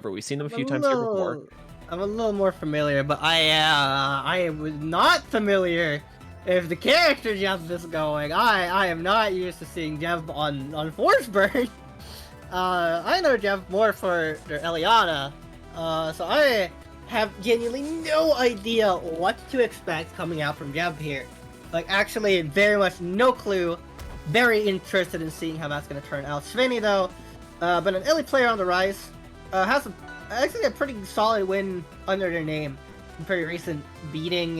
however. We've seen them a few times here before. I'm a little more familiar, but I was not familiar if the character J.E.V.B is going. I am not used to seeing J.E.V.B on Forsburn. I know J.E.V.B more for their Elliana, so I have genuinely no idea what to expect coming out from J.E.V.B here. Like, actually, very much no clue. Very interested in seeing how that's going to turn out. Sveni, though, but an Ellie player on the rise, has actually a pretty solid win under their name. Very recent, beating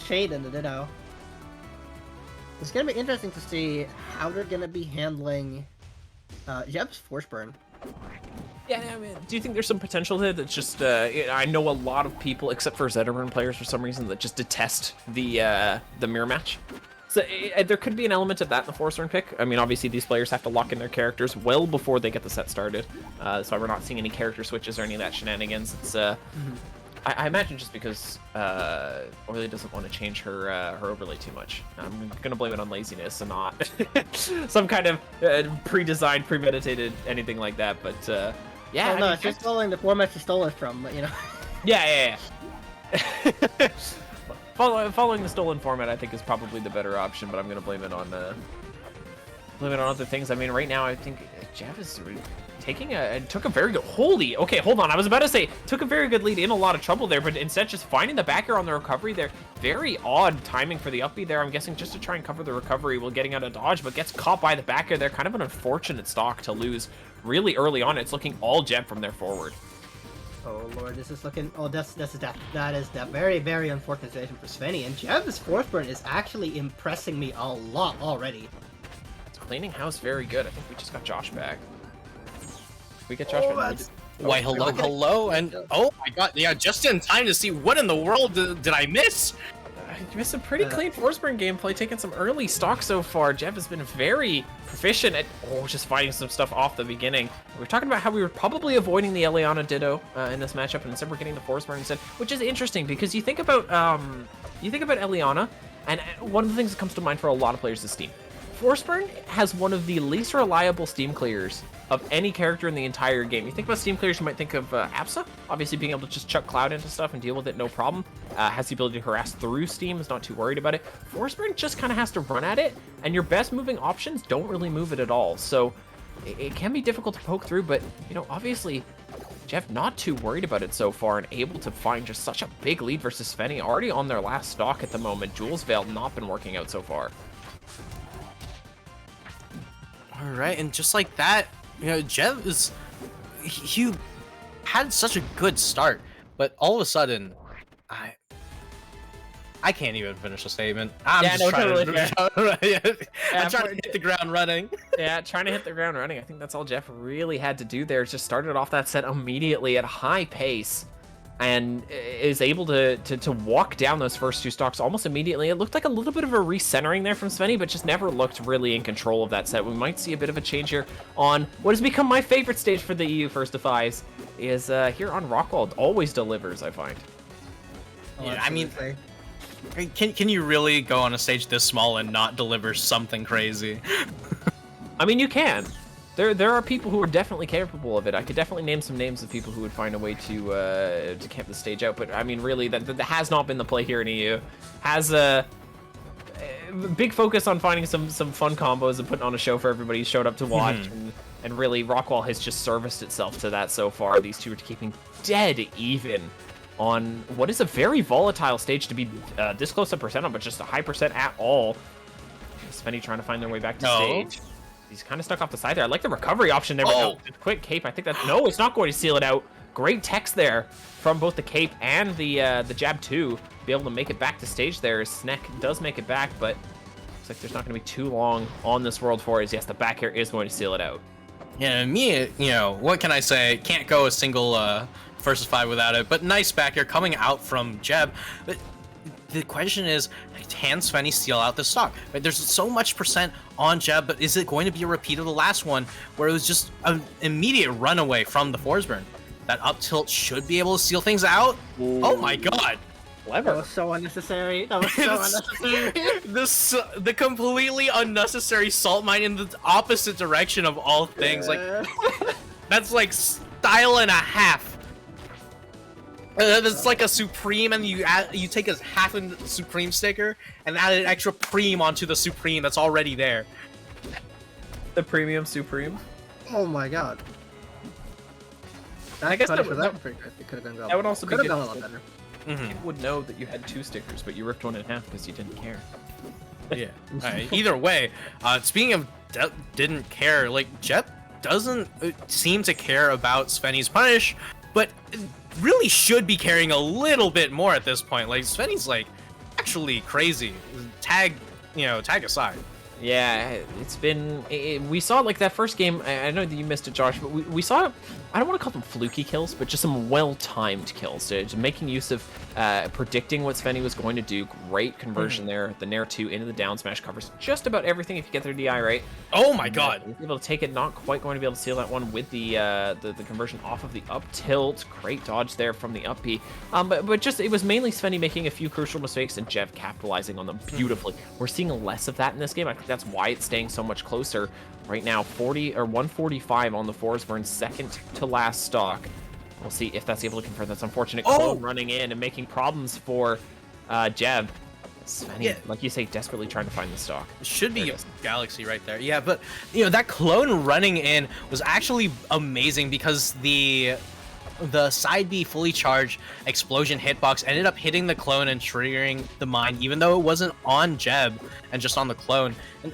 Shade in the Ditto. It's going to be interesting to see how they're going to be handling J.E.V.B's Forsburn. Yeah, I mean, do you think there's some potential there that's just, I know a lot of people, except for Zetterburn players for some reason, that just detest the mirror match. So there could be an element of that in the Forsburn pick. I mean, obviously these players have to lock in their characters well before they get the set started. So we're not seeing any character switches or any of that shenanigans. It's, I imagine just because Oily doesn't want to change her overlay too much. I'm gonna blame it on laziness and not some kind of pre-designed, premeditated anything like that. But yeah, no, it's just following the format she stole it from. But you know. Yeah. Following the stolen format, I think, is probably the better option. But I'm gonna blame it on other things. I mean, right now, I think J.E.V.B is took a very good, okay, hold on, I was about to say took a very good lead, in a lot of trouble there, but instead just finding the back air on the recovery there. Very odd timing for the up B there, I'm guessing just to try and cover the recovery while getting out of dodge, but gets caught by the back air there. Kind of an unfortunate stock to lose really early on. It's looking all J.E.V.B from there forward. Oh lord, this is looking, that is very, very unfortunate situation for Sveni, and J.E.V.B's Forsburn is actually impressing me a lot already. It's cleaning house very good. I think we just got Josh back. We get Josh back. Why, hello, and oh my god, yeah, just in time to see what in the world did I miss? You missed some pretty clean Forsburn gameplay, taking some early stock so far. J.E.V.B has been very proficient at just fighting some stuff off the beginning. We were talking about how we were probably avoiding the Elliana Ditto in this matchup, and instead we're getting the Forsburn instead, which is interesting because you think about Elliana, and one of the things that comes to mind for a lot of players is Steam. Forsburn has one of the least reliable Steam clears of any character in the entire game. You think about Steam clears, you might think of Apsa, obviously being able to just chuck Cloud into stuff and deal with it no problem. Has the ability to harass through Steam, is not too worried about it. Forsburn just kind of has to run at it, and your best moving options don't really move it at all. So it can be difficult to poke through, but you know, obviously J.E.V.B not too worried about it so far and able to find just such a big lead versus Sveni, already on their last stock at the moment. Jules Veil not been working out so far. All right, and just like that, you know, J.E.V.B is, he had such a good start, but all of a sudden, I can't even finish a statement. I'm trying to hit the ground running. Yeah, trying to hit the ground running. I think that's all J.E.V.B really had to do there. Just started off that set immediately at high pace, and is able to walk down those first two stocks almost immediately. It looked like a little bit of a recentering there from Sveni, but just never looked really in control of that set. We might see a bit of a change here on what has become my favorite stage for the EU First to Fives, is here on Rockwall. Always delivers, I find. Yeah, I mean, can you really go on a stage this small and not deliver something crazy? I mean, you can. There are people who are definitely capable of it. I could definitely name some names of people who would find a way to camp the stage out. But I mean, really, that has not been the play here in EU. Has a big focus on finding some fun combos and putting on a show for everybody who showed up to watch. And really, Rockwall has just serviced itself to that so far. These two are keeping dead even on what is a very volatile stage to be this close to percent on, but just a high percent at all. Sveni trying to find their way back to stage. He's kind of stuck off the side there. I like the recovery option there, but no, quick cape. I think that, no, it's not going to seal it out. Great text there from both the cape and the jab 2. Be able to make it back to stage there. Snek does make it back, but looks like there's not going to be too long on this world for it. Yes, the back air is going to seal it out. Yeah, me, you know, what can I say? Can't go a single versus 5 without it, but nice back air coming out from J.E.V.B. But the question is, can Sveni steal out the stock? Right, there's so much percent on J.E.V.B, but is it going to be a repeat of the last one where it was just an immediate runaway from the Forsburn? That up tilt should be able to steal things out. Ooh. Oh my god. Clever. That was so unnecessary. That was so unnecessary. The completely unnecessary salt mine in the opposite direction of all things. Like, that's like dial and a half. It's like a Supreme, and you take a half a Supreme sticker and add an extra Preme onto the Supreme that's already there. The premium Supreme. Oh my god. I guess that could have gone that would also be could have good. gone a lot better. People would know that you had 2 stickers, but you ripped one in half because you didn't care. Yeah. Either way, speaking of didn't care, like J.E.V.B doesn't seem to care about Sveni's punish, but really should be caring a little bit more at this point. Like Sveni's like actually crazy. Tag aside. Yeah, it's been. We saw like that first game. I know that you missed it, Josh, but we saw. I don't want to call them fluky kills, but just some well-timed kills. So just making use of predicting what Sveni was going to do. Great conversion there. The Nair 2 into the down smash covers just about everything if you get their DI right. Oh my god! Able to take it. Not quite going to be able to seal that one with the conversion off of the up tilt. Great dodge there from the up B. But just it was mainly Sveni making a few crucial mistakes and J.E.V.B capitalizing on them beautifully. We're seeing less of that in this game. I think that's why it's staying so much closer. Right now, 145 on the Forsburn, second to last stock. We'll see if that's able to confirm. That's unfortunate. Clone running in and making problems for J.E.V.B. Sveni, like you say, desperately trying to find the stock. Should be Galaxy right there. Yeah, but that clone running in was actually amazing because the side B fully charged explosion hitbox ended up hitting the clone and triggering the mine, even though it wasn't on J.E.V.B and just on the clone. And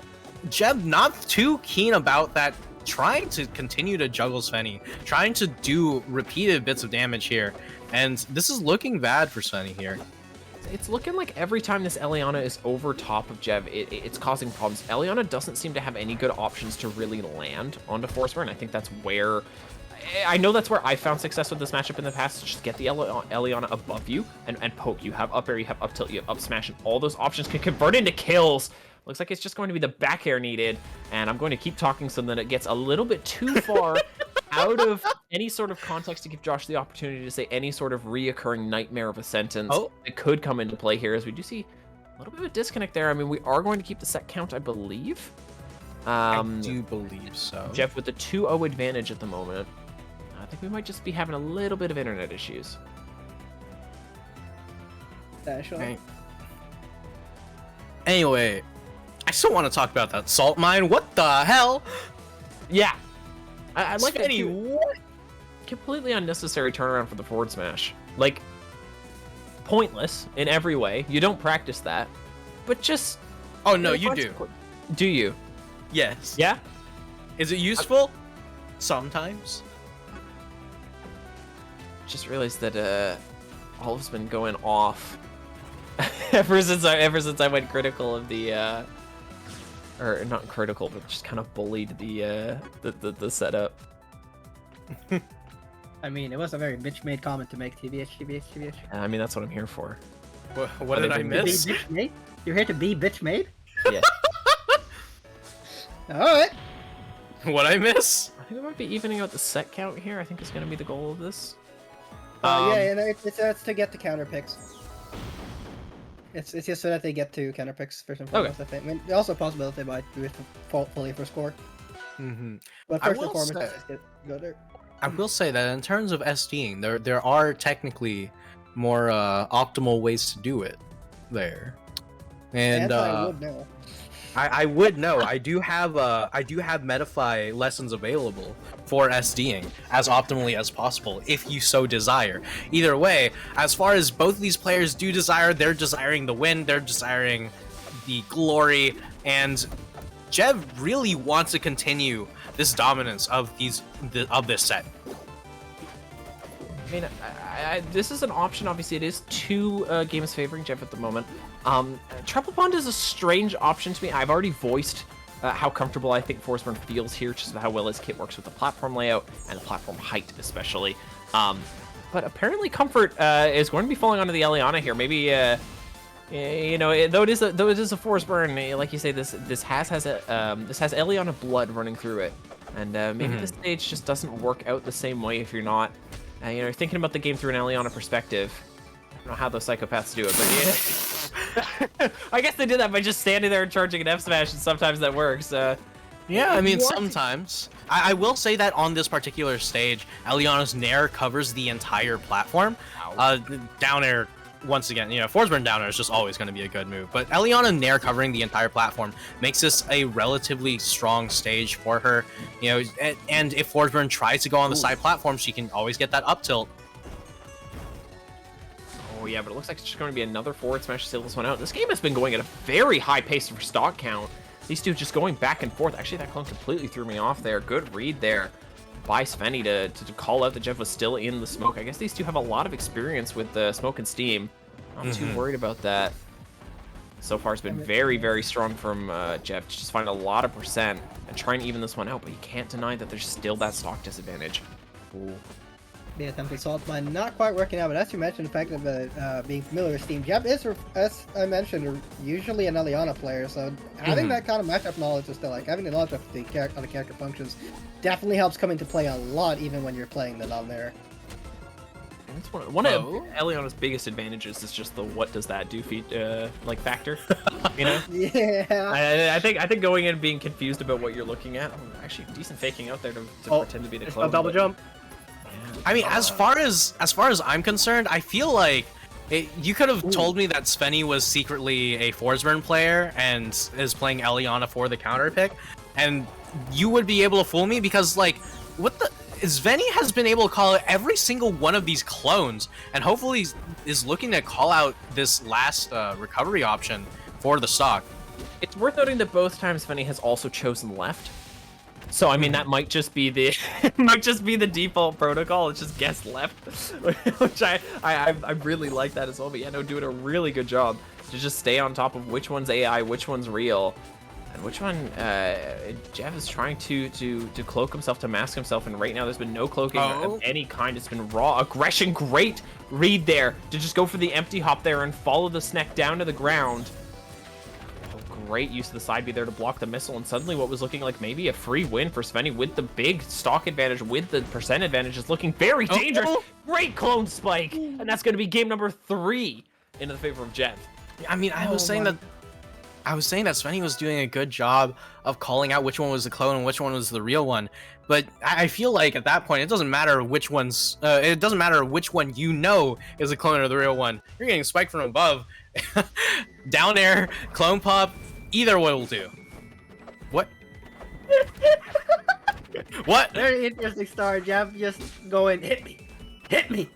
J.E.V.B not too keen about that, trying to continue to juggle Sveni, trying to do repeated bits of damage here. And this is looking bad for Sveni here. It's looking like every time this Elliana is over top of J.E.V.B, it's causing problems. Elliana doesn't seem to have any good options to really land onto Forsburn. I think that's where... I know that's where I found success with this matchup in the past. Just get the Elliana above you and poke. You have up air, you have up tilt, you have up smash, and all those options can convert into kills. Looks like it's just going to be the back air needed, and I'm going to keep talking so that it gets a little bit too far out of any sort of context to give Josh the opportunity to say any sort of reoccurring nightmare of a sentence that could come into play here, as we do see a little bit of a disconnect there. I mean, we are going to keep the set count, I believe. I do believe so. J.E.V.B with the 2-0 advantage at the moment. I think we might just be having a little bit of internet issues. Actually. Anyway, I still want to talk about that salt mine. What the hell? Yeah. I like Sveni, that. what? Completely unnecessary turnaround for the forward smash. Like, pointless in every way. You don't practice that. But just... Oh, no, you do. Do you? Yes. Yeah? Is it useful? Sometimes. Just realized that Olive's been going off ever since I went critical of the or not critical, but just kind of bullied the setup. I mean, it was a very bitch-made comment to make. TBH. I mean, that's what I'm here for. What did I miss? You're here to be bitch-made? Yeah. Alright. What I miss? I think we might be evening out the set count here. I think is going to be the goal of this. It's to get the counter picks. It's just so that they get to counter picks first and foremost. I think. I mean, there's also a possibility they might do it fully for score. But first and foremost, just go there. I will say that in terms of SDing, there are technically more optimal ways to do it there. And I would know. I would know. I do have Metafy lessons available for SDing as optimally as possible if you so desire. Either way, as far as both of these players do desire, they're desiring the win, they're desiring the glory, and J.E.V.B really wants to continue this dominance of this set. I mean, this is an option. Obviously, it is 2 games favoring J.E.V.B at the moment. Triple Bond is a strange option to me. I've already voiced how comfortable I think Forsburn feels here, just how well his kit works with the platform layout and the platform height, especially. But apparently, comfort is going to be falling onto the Elliana here. Maybe, though it is a Forsburn, like you say, this has Elliana blood running through it, and maybe this stage just doesn't work out the same way if you're not. Thinking about the game through an Elliana perspective. I don't know how those psychopaths do it, but yeah. I guess they did that by just standing there and charging an F smash, and sometimes that works. Yeah, I mean, What? sometimes. I will say that on this particular stage, Elliana's Nair covers the entire platform. Down air, once again, you know, Forsburn down air is just always going to be a good move. But Elliana Nair covering the entire platform makes this a relatively strong stage for her. You know, and if Forsburn tries to go on the side platform, she can always get that up tilt. Oh yeah, but it looks like it's just going to be another forward smash to seal this one out. This game has been going at a very high pace for stock count. These two just going back and forth. Actually, that clone completely threw me off there. Good read there by Sveni to call out that J.E.V.B was still in the smoke. I guess these two have a lot of experience with the smoke and steam. Not too worried about that. So far, it's been very, very strong from J.E.V.B to just find a lot of percent and try and even this one out, but you can't deny that there's still that stock disadvantage. Ooh. The attempted salt mine not quite working out, but as you mentioned, the fact of being familiar with Steam, J.E.V.B is, as I mentioned, usually an Elliana player, so having that kind of matchup knowledge is still like having the knowledge of the character functions definitely helps come into play a lot, even when you're playing the down there. That's one of Elliana's biggest advantages is just the what does that do like factor, you know? Yeah. I think going in and being confused about what you're looking at. Oh, actually, decent faking out there to pretend to be the clone. A double jump. I mean, as far as I'm concerned, I feel like you could have told me that Sveni was secretly a Forsburn player and is playing Elliana for the counter pick, and you would be able to fool me because, like, what the... Sveni has been able to call out every single one of these clones, and hopefully is looking to call out this last recovery option for the stock. It's worth noting that both times Sveni has also chosen left. So I mean that might just be the default protocol. It's just guess left, which I really like that as well. But yeah, no, doing a really good job to just stay on top of which one's AI, which one's real, and which one J.E.V.B is trying to cloak himself, to mask himself. And right now there's been no cloaking of any kind. It's been raw aggression. Great read there to just go for the empty hop there and follow the snack down to the ground. Great use of the side B there to block the missile, and suddenly what was looking like maybe a free win for Sveni with the big stock advantage, with the percent advantage, is looking very dangerous. Great clone spike, and that's going to be game number 3 into the favor of J.E.V.B. I mean, I was saying that Sveni was doing a good job of calling out which one was the clone and which one was the real one, but I feel like at that point it doesn't matter which one's it doesn't matter which one you know is the clone or the real one. You're getting spiked from above. Down air, clone pop, either one will do. What? What? Very interesting start. J.E.V.B just going, hit me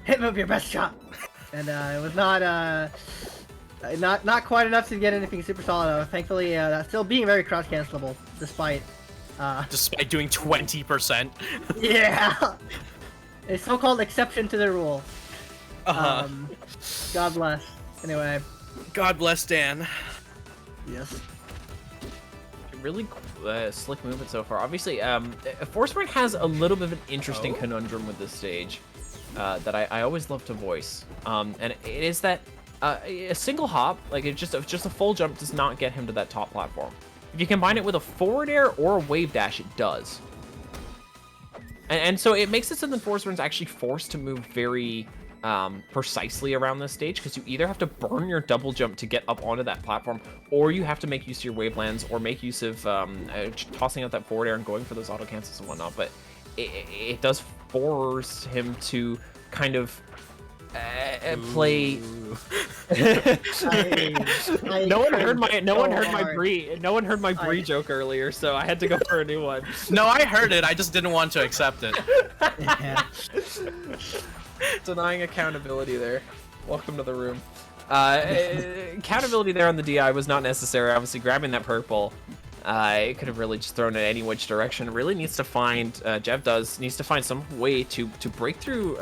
with your best shot, and it was not quite enough to get anything super solid. Thankfully, still being very cross cancelable despite doing 20%. Yeah, a so-called exception to the rule. God bless. Anyway. God bless Dan. Yes. Really slick movement so far. Obviously, Forsburn has a little bit of an interesting conundrum with this stage that I always love to voice, and it is that a single hop, like just a full jump, does not get him to that top platform. If you combine it with a forward air or a wave dash, it does. And so it makes it so that Forsburn's actually forced to move very precisely around this stage, because you either have to burn your double jump to get up onto that platform, or you have to make use of your wavelands, or make use of tossing out that forward air and going for those auto cancels and whatnot. But it does force him to kind of play. No one heard my Bree joke earlier, so I had to go for a new one. No, I heard it. I just didn't want to accept it. Yeah. Denying accountability there. Welcome to the room. Accountability there on the DI was not necessary. Obviously, grabbing that purple, it could have really just thrown it any which direction. It really needs to find, J.E.V.B needs to find some way to break through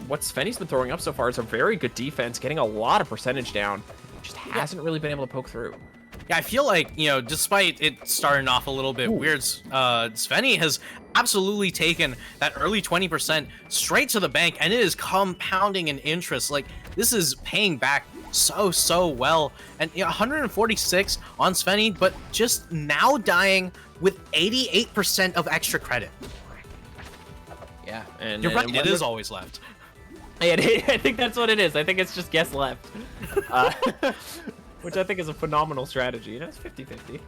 what Sveni's been throwing up so far. Is a very good defense, getting a lot of percentage down. Just hasn't really been able to poke through. Yeah, I feel like, you know, despite it starting off a little bit weird, Sveni has absolutely taken that early 20% straight to the bank, and it is compounding in interest. Like, this is paying back so well. And you know, 146 on Sveni, but just now dying with 88% of extra credit. Yeah, and you're right, it is always left. Yeah, I think that's what it is. I think it's just guess left. Which I think is a phenomenal strategy. You know, it's 50-50.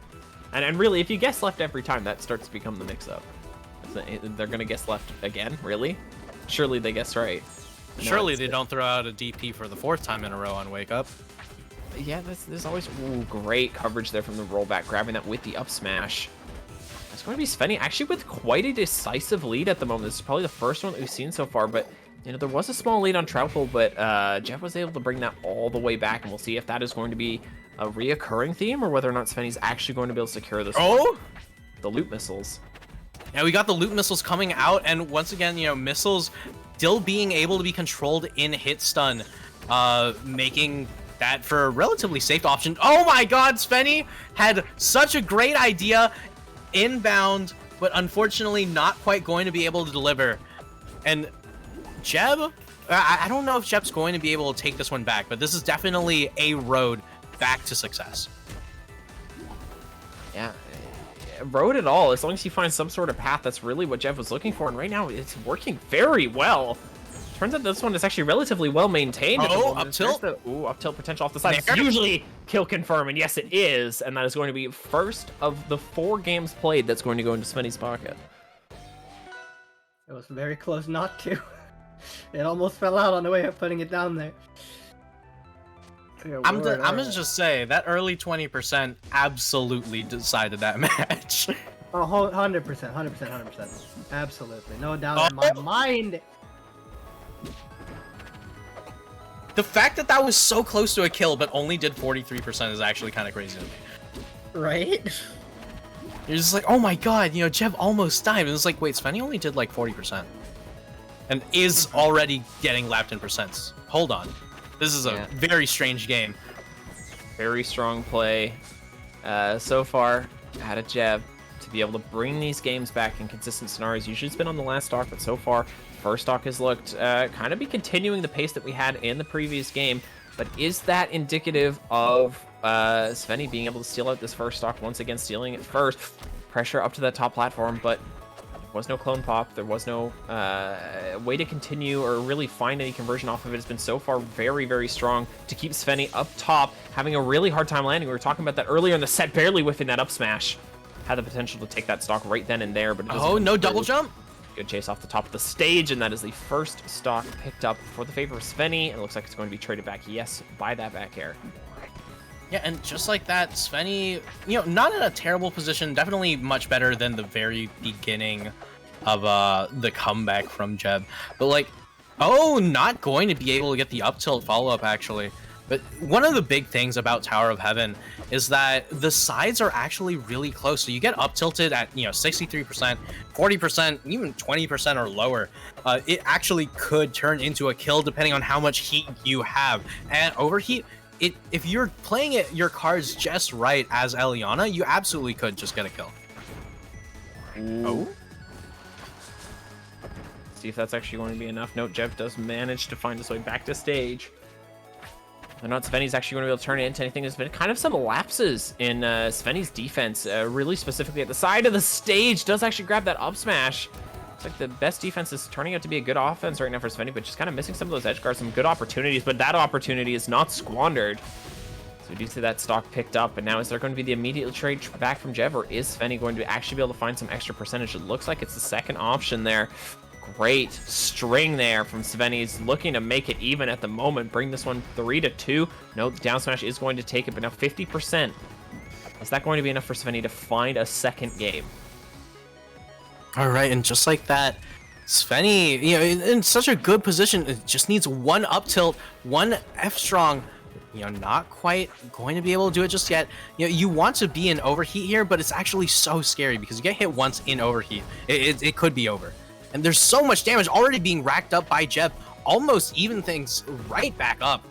And really, if you guess left every time, that starts to become the mix-up. So they're gonna guess left again, really? Surely they guessed right. No, Surely they don't throw out a DP for the 4th time in a row on Wake Up. Yeah, there's always great coverage there from the rollback, grabbing that with the up smash. It's going to be Sveni actually with quite a decisive lead at the moment. This is probably the first one that we've seen so far, but you know, there was a small lead on Troutful, but J.E.V.B was able to bring that all the way back, and we'll see if that is going to be a reoccurring theme or whether or not Sveni's actually going to be able to secure this one. The loot missiles. Yeah, we got the loot missiles coming out, and once again, you know, missiles still being able to be controlled in hit stun, making that for a relatively safe option. Oh my god, Sveni had such a great idea inbound, but unfortunately not quite going to be able to deliver. And J.E.V.B, I don't know if J.E.V.'s going to be able to take this one back, but this is definitely a road back to success. Yeah, road at all, as long as you find some sort of path, that's really what J.E.V.B was looking for, and right now it's working very well. Turns out this one is actually relatively well maintained. Up tilt. Up tilt potential off the side. It's usually kill confirm, and yes, it is. And that is going to be first of the 4 games played that's going to go into Sveni's pocket. It was very close not to. It almost fell out on the way of putting it down there. I'm gonna just say that early 20% absolutely decided that match. Oh, 100%, 100%. Absolutely, no doubt in my mind. The fact that that was so close to a kill but only did 43% is actually kind of crazy to me. Right? You're just like, oh my god, you know, J.E.V.B almost died. And it's like, wait, Sveni only did like 40%. And is already getting lapped in percents. Hold on. This is a very strange game. Very strong play so far out of J.E.V.B to be able to bring these games back in consistent scenarios. Usually it's been on the last stock, but so far, first stock has looked kind of be continuing the pace that we had in the previous game. But is that indicative of Sveni being able to steal out this first stock, once again stealing it first? Pressure up to that top platform, but there was no clone pop. There was no way to continue or really find any conversion off of it. It's been so far very, very strong to keep Sveni up top, having a really hard time landing. We were talking about that earlier in the set, barely whiffing that up smash. Had the potential to take that stock right then and there, but it oh, no double jump. Good chase off the top of the stage, and that is the first stock picked up for the favor of Sveni. It looks like it's going to be traded back, yes, by that back air. Yeah, and just like that, Sveni, you know, not in a terrible position, definitely much better than the very beginning of the comeback from J.E.V.B. But like, oh, not going to be able to get the up tilt follow-up, actually. But one of the big things about Tower of Heaven is that the sides are actually really close. So you get up tilted at, you know, 63%, 40%, even 20% or lower. It actually could turn into a kill depending on how much heat you have. And overheat, if you're playing your cards just right as Elliana, you absolutely could just get a kill. Oh. See if that's actually going to be enough. No, J.E.V.B does manage to find his way back to stage. And not Sveni's actually going to be able to turn it into anything. There's been kind of some lapses in Sveni's defense, really specifically at the side of the stage. Does actually grab that up smash. Looks like the best defense is turning out to be a good offense right now for Sveni, but just kind of missing some of those edge guards, some good opportunities, but that opportunity is not squandered. So we do see that stock picked up, and now is there going to be the immediate trade back from J.E.V.B, or is Sveni going to actually be able to find some extra percentage? It looks like it's the second option there. Great string there from Sveni. He's looking to make it even at the moment. Bring this one 3-2. No, the down smash is going to take it, but now 50%. Is that going to be enough for Sveni to find a second game? All right, and just like that, Sveni, you know, in such a good position, it just needs one up tilt, one F strong. You know, not quite going to be able to do it just yet. You know, you want to be in overheat here, but it's actually so scary because you get hit once in overheat, it could be over. And there's so much damage already being racked up by J.E.V.B, almost even things right back up.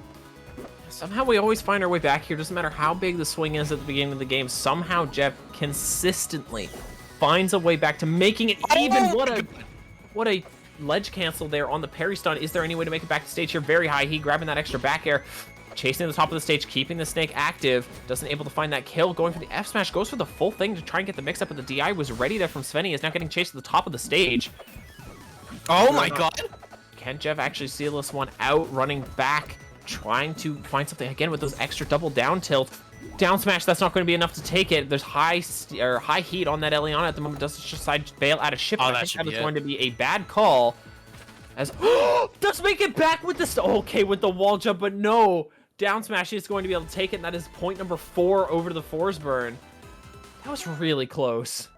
Somehow we always find our way back here. Doesn't matter how big the swing is at the beginning of the game. Somehow J.E.V.B consistently finds a way back to making it even. What a ledge cancel there on the parry stun. Is there any way to make it back to stage here? Very high heat, grabbing that extra back air. Chasing the top of the stage, keeping the snake active. Doesn't able to find that kill. Going for the F smash. Goes for the full thing to try and get the mix up, but the DI was ready there from Sveni. Is now getting chased to the top of the stage. Oh my god! Can J.E.V.B actually seal this one out? Running back, trying to find something again with those extra double down tilt. Down smash, that's not going to be enough to take it. There's high heat on that Elliana at the moment. Does just decide to bail out of ship. Oh, I that think should that be is it. going to be a bad call. As does make it back with this. Okay, with the wall jump, but no. Down smash is going to be able to take it, and that is point number 4 over to the Forsburn. That was really close.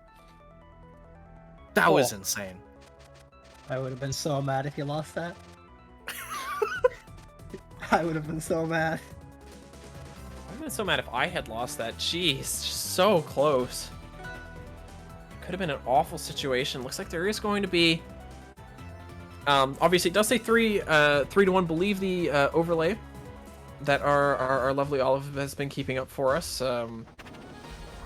That was insane. I would have been so mad if you lost that. I would have been so mad. I would have been so mad if I had lost that. Jeez, so close. Could have been an awful situation. Looks like there is going to be... obviously, it does say 3 to 1. Believe the overlay that our lovely Olive has been keeping up for us.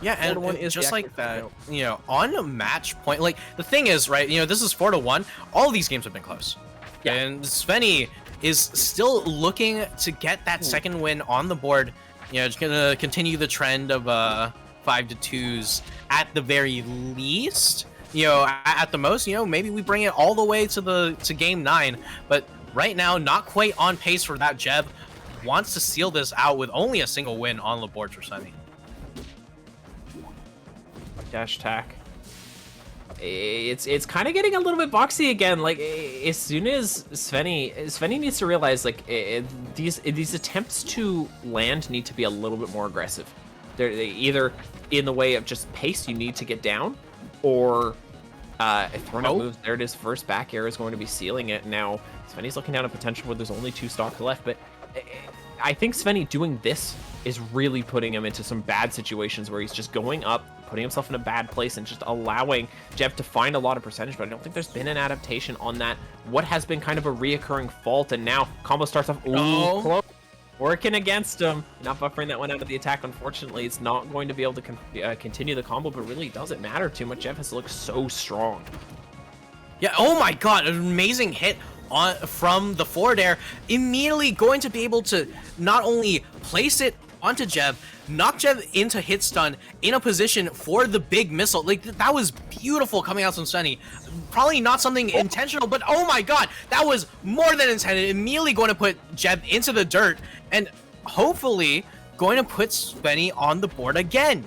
Yeah, and 4-1 is just the like accurate that, note. you know, on a match point, like, the thing is, right, you know, this is 4-1. All these games have been close. Yeah. And Sveni is still looking to get that second win on the board. You know, just gonna continue the trend of 5-2s at the very least. You know, at the most, you know, maybe we bring it all the way to game 9. But right now, not quite on pace for that. J.E.V.B wants to seal this out with only a single win on the board for Sveni. Dash attack. It's kind of getting a little bit boxy again. Like, as soon as Sveni needs to realize, like, these attempts to land need to be a little bit more aggressive. They either in the way of just pace you need to get down, or throwing out moves. There it is. First back air is going to be sealing it. Now Sveni's looking down a potential where there's only 2 stocks left, but I think Sveni doing this is really putting him into some bad situations where he's just going up, putting himself in a bad place, and just allowing J.E.V.B to find a lot of percentage, but I don't think there's been an adaptation on that. What has been kind of a reoccurring fault, and now combo starts off, close, working against him. Not buffering that one out of the attack, unfortunately. It's not going to be able to continue the combo, but really doesn't matter too much. J.E.V.B has looked so strong. Yeah, oh my god, an amazing hit from the forward air. Immediately going to be able to not only place it onto J.E.V.B, knock J.E.V into hit stun in a position for the big missile. Like, that was beautiful coming out from Sveni. Probably not something intentional, but oh my god, that was more than intended. Immediately going to put J.E.V into the dirt, and hopefully going to put Sveni on the board again.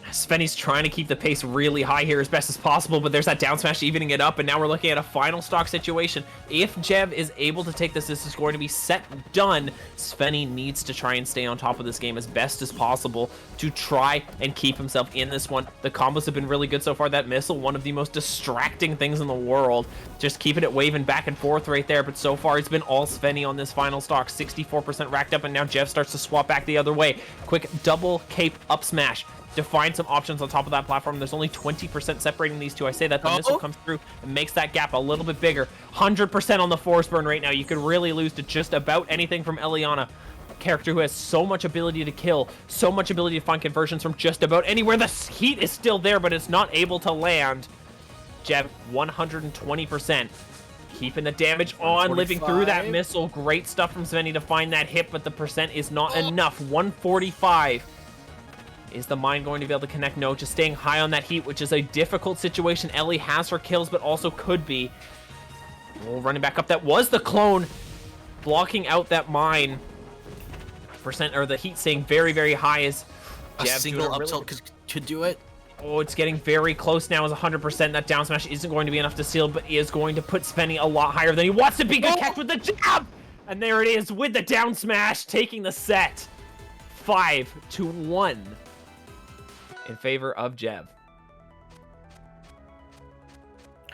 Sveni's trying to keep the pace really high here as best as possible, but there's that down smash evening it up, and now we're looking at a final stock situation. If J.E.V.B is able to take this is going to be set done. Sveni needs to try and stay on top of this game as best as possible to try and keep himself in this one. The combos have been really good so far. That missile, one of the most distracting things in the world. Just keeping it waving back and forth right there, but so far it's been all Sveni on this final stock. 64% racked up, and now J.E.V.B starts to swap back the other way. Quick double cape up smash to find some options on top of that platform. There's only 20% separating these two. I say that the missile comes through and makes that gap a little bit bigger. 100% on the Forsburn right now. You could really lose to just about anything from Elliana. A character who has so much ability to kill, so much ability to find conversions from just about anywhere. The heat is still there, but it's not able to land. J.E.V.B 120%. Keeping the damage on, living through that missile. Great stuff from Sveni to find that hit, but the percent is not enough. 145. Is the mine going to be able to connect? No, just staying high on that heat, which is a difficult situation. Ellie has her kills, but also could be. Oh, running back up. That was the clone blocking out that mine. Percent, or the heat staying very, very high as a single up tilt could do it. Oh, it's getting very close now as 100%. That down smash isn't going to be enough to seal, but is going to put Sveni a lot higher than he wants to be. Good catch with the jab! And there it is with the down smash, taking the set. 5-1. In favor of J.E.V.B.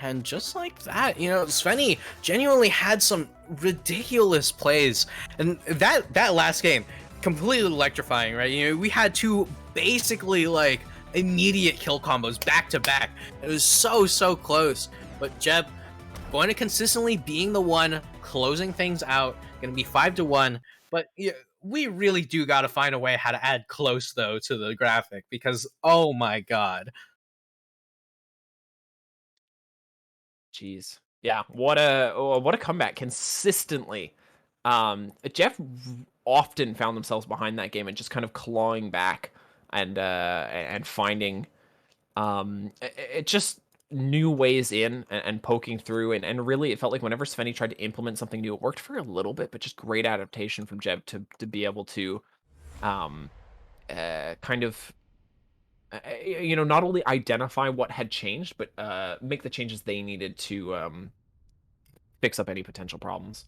And just like that, you know, Sveni genuinely had some ridiculous plays. And that last game, completely electrifying, right? You know, we had 2 basically, like, immediate kill combos back to back. It was so close. But J.E.V.B going to consistently being the one closing things out. Going to be 5-1. But yeah, we really do got to find a way how to add close, though, to the graphic, because, oh my god. Jeez. Yeah, what a comeback consistently. J.E.V.B often found themselves behind that game and just kind of clawing back and finding it just new ways in and poking through, and really it felt like whenever Sveni tried to implement something new, it worked for a little bit, but just great adaptation from J.E.V.B to be able to kind of, not only identify what had changed, but make the changes they needed to fix up any potential problems.